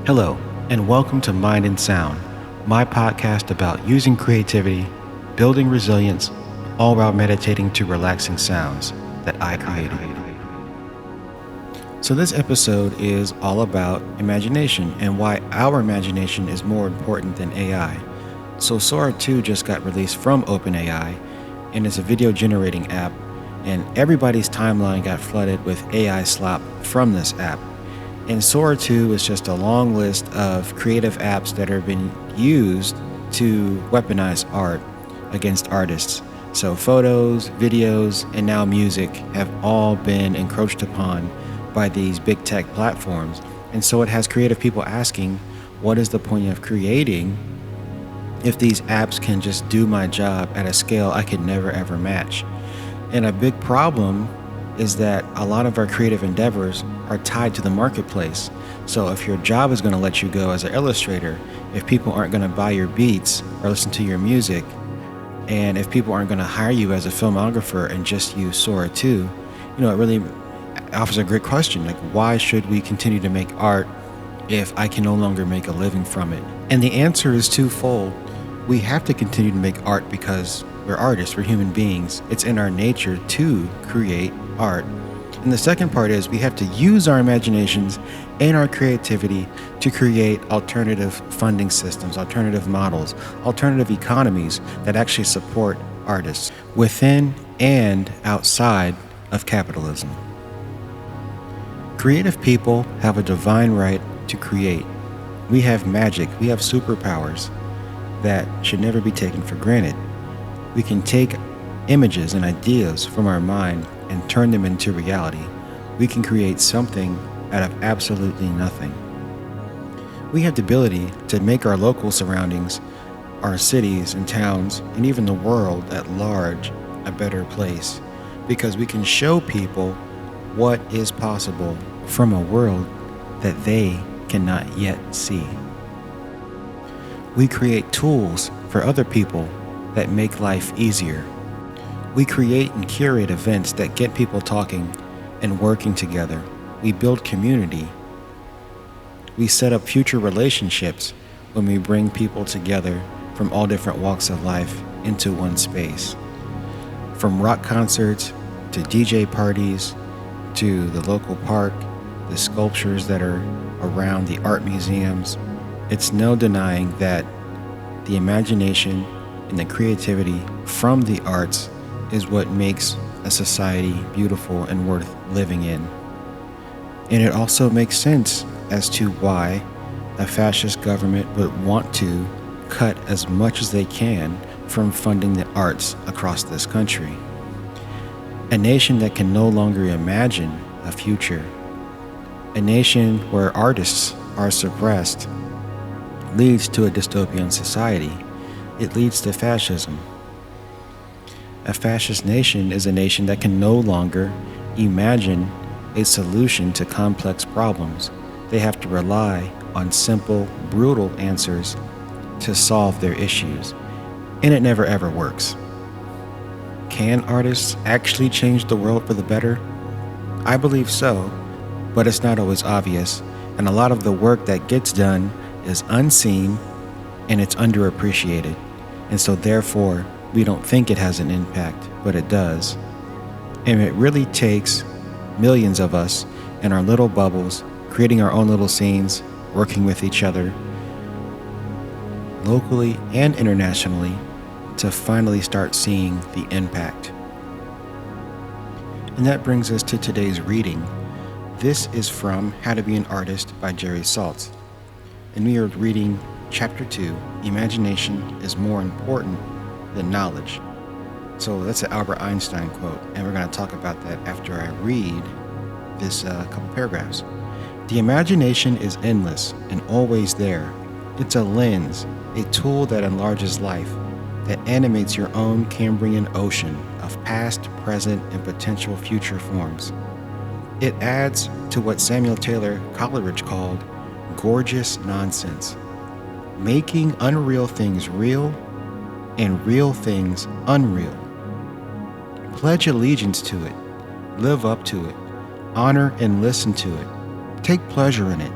Hello, and welcome to Mind and Sound, my podcast about using creativity, building resilience, all while meditating to relaxing sounds that I created. So, this episode is all about imagination and why our imagination is more important than AI. So, Sora 2 just got released from OpenAI, and it's a video generating app, and everybody's timeline got flooded with AI slop from this app. And Sora 2 is just a long list of creative apps that have been used to weaponize art against artists. So photos, videos, and now music have all been encroached upon by these big tech platforms. And so it has creative people asking, what is the point of creating if these apps can just do my job at a scale I could never ever match? And a big problem is that a lot of our creative endeavors are tied to the marketplace. So if your job is going to let you go as an illustrator, if people aren't going to buy your beats or listen to your music, and if people aren't going to hire you as a filmographer and just use Sora 2, it really offers a great question. Like, why should we continue to make art if I can no longer make a living from it? And the answer is twofold. We have to continue to make art because we're artists, we're human beings. It's in our nature to create art. And the second part is we have to use our imaginations and our creativity to create alternative funding systems, alternative models, alternative economies that actually support artists within and outside of capitalism. Creative people have a divine right to create. We have magic, we have superpowers that should never be taken for granted. We can take images and ideas from our mind and turn them into reality. We can create something out of absolutely nothing. We have the ability to make our local surroundings, our cities and towns, and even the world at large a better place because we can show people what is possible from a world that they cannot yet see. We create tools for other people that make life easier. We create and curate events that get people talking and working together. We build community. We set up future relationships when we bring people together from all different walks of life into one space. From rock concerts to DJ parties to the local park, the sculptures that are around the art museums, it's no denying that the imagination and the creativity from the arts is what makes a society beautiful and worth living in. And it also makes sense as to why a fascist government would want to cut as much as they can from funding the arts across this country. A nation that can no longer imagine a future, a nation where artists are suppressed, leads to a dystopian society. It leads to fascism. A fascist nation is a nation that can no longer imagine a solution to complex problems. They have to rely on simple, brutal answers to solve their issues, and it never ever works. Can artists actually change the world for the better? I believe so, but it's not always obvious, and a lot of the work that gets done is unseen and it's underappreciated, and so therefore we don't think it has an impact, but it does. And it really takes millions of us in our little bubbles, creating our own little scenes, working with each other, locally and internationally, to finally start seeing the impact. And that brings us to today's reading. This is from How to Be an Artist by Jerry Saltz. And we are reading Chapter 2, Imagination is More Important than Knowledge. So that's an Albert Einstein quote, and we're going to talk about that after I read this couple paragraphs. The imagination is endless and always there. It's a lens, a tool that enlarges life, that animates your own Cambrian ocean of past, present, and potential future forms. It adds to what Samuel Taylor Coleridge called gorgeous nonsense, making unreal things real and real things unreal. Pledge allegiance to it, live up to it, honor and listen to it, take pleasure in it.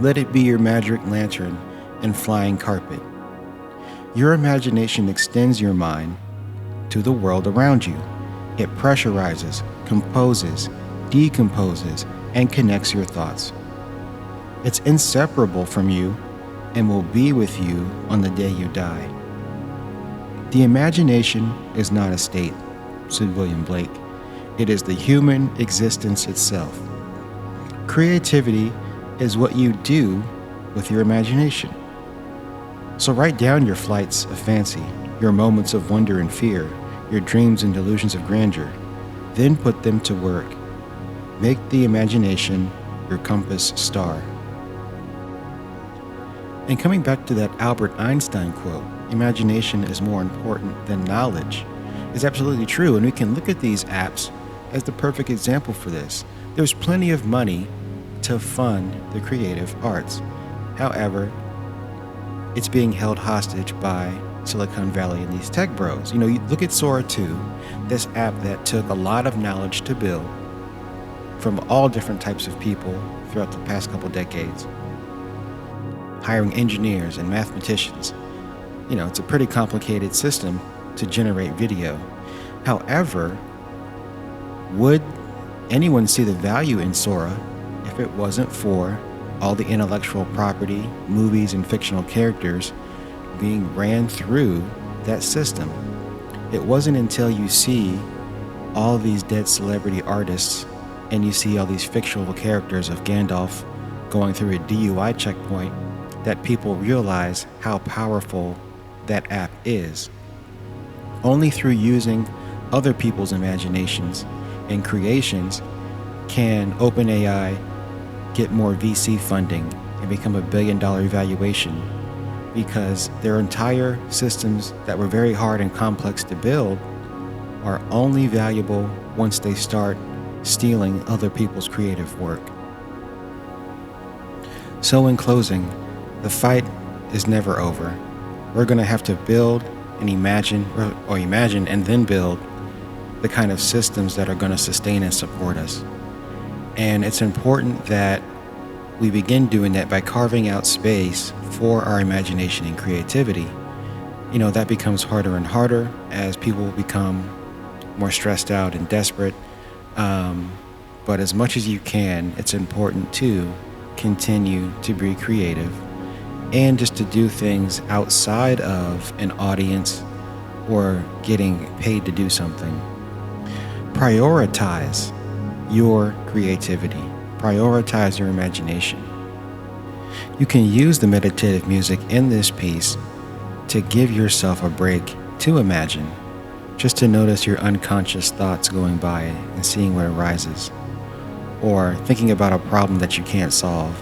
Let it be your magic lantern and flying carpet. Your imagination extends your mind to the world around you. It pressurizes, composes, decomposes, and connects your thoughts. It's inseparable from you and will be with you on the day you die. The imagination is not a state, said William Blake. It is the human existence itself. Creativity is what you do with your imagination. So write down your flights of fancy, your moments of wonder and fear, your dreams and delusions of grandeur. Then put them to work. Make the imagination your compass star. And coming back to that Albert Einstein quote, imagination is more important than knowledge, is absolutely true. And we can look at these apps as the perfect example for this. There's plenty of money to fund the creative arts. However, it's being held hostage by Silicon Valley and these tech bros. You look at Sora 2, this app that took a lot of knowledge to build from all different types of people throughout the past couple decades, hiring engineers and mathematicians. It's a pretty complicated system to generate video. However, would anyone see the value in Sora if it wasn't for all the intellectual property, movies, and fictional characters being ran through that system? It wasn't until you see all these dead celebrity artists and you see all these fictional characters of Gandalf going through a DUI checkpoint that people realize how powerful that app is. Only through using other people's imaginations and creations can OpenAI get more VC funding and become $1 billion valuation, because their entire systems that were very hard and complex to build are only valuable once they start stealing other people's creative work. So in closing, the fight is never over. We're going to have to build and imagine and then build the kind of systems that are going to sustain and support us. And it's important that we begin doing that by carving out space for our imagination and creativity. That becomes harder and harder as people become more stressed out and desperate. But as much as you can, it's important to continue to be creative and just to do things outside of an audience or getting paid to do something. Prioritize your creativity. Prioritize your imagination. You can use the meditative music in this piece to give yourself a break to imagine, just to notice your unconscious thoughts going by and seeing what arises, or thinking about a problem that you can't solve,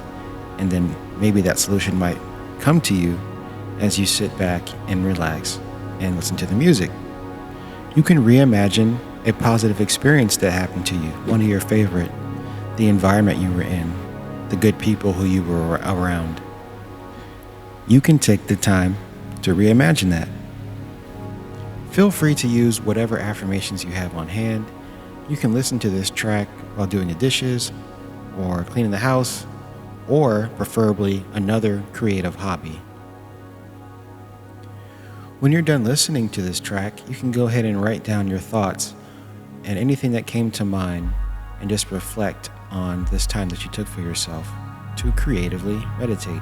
and then maybe that solution might come to you as you sit back and relax and listen to the music. You can reimagine a positive experience that happened to you, one of your favorite, the environment you were in, the good people who you were around. You can take the time to reimagine that. Feel free to use whatever affirmations you have on hand. You can listen to this track while doing the dishes or cleaning the house, or preferably another creative hobby. When you're done listening to this track, you can go ahead and write down your thoughts and anything that came to mind and just reflect on this time that you took for yourself to creatively meditate.